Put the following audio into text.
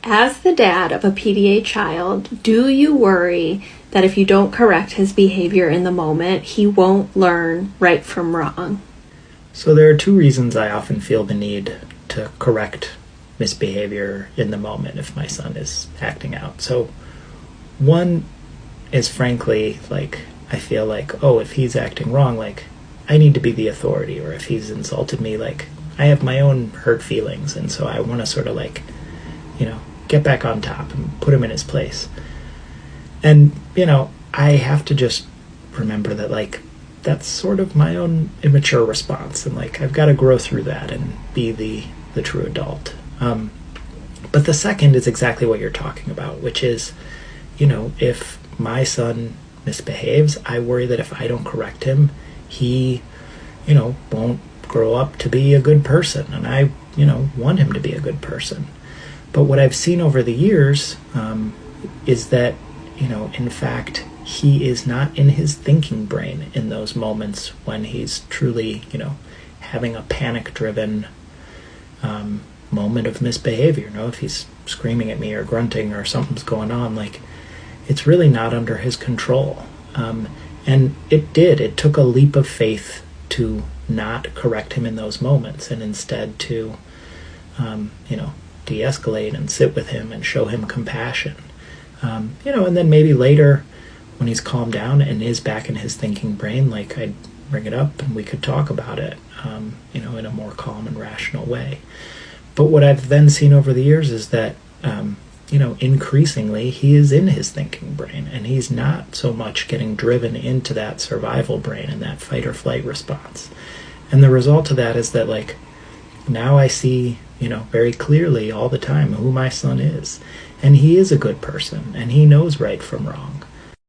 as the dad of a PDA child, do you worry that if you don't correct his behavior in the moment, he won't learn right from wrong? So there are two reasons I often feel the need to correct misbehavior in the moment if my son is acting out. So one is frankly, like, I feel like, oh, if he's acting wrong, like, I need to be the authority, or if he's insulted me, like, I have my own hurt feelings, and so I want to sort of, like, get back on top and put him in his place. And, I have to just remember that, like, that's sort of my own immature response, and, like, I've got to grow through that and be the true adult. But the second is exactly what you're talking about, which is, if my son misbehaves, I worry that if I don't correct him, he, won't grow up to be a good person, and I, want him to be a good person. But what I've seen over the years is that, in fact, he is not in his thinking brain in those moments when he's truly, having a panic-driven moment of misbehavior. If he's screaming at me or grunting or something's going on, like, it's really not under his control. And it took a leap of faith to not correct him in those moments, and instead to, de-escalate and sit with him and show him compassion. And then maybe later when he's calmed down and is back in his thinking brain, like, I'd bring it up and we could talk about it, in a more calm and rational way. But what I've then seen over the years is that, increasingly he is in his thinking brain, and he's not so much getting driven into that survival brain and that fight or flight response. And the result of that is that, like, now I see, very clearly all the time who my son is. And he is a good person, and he knows right from wrong.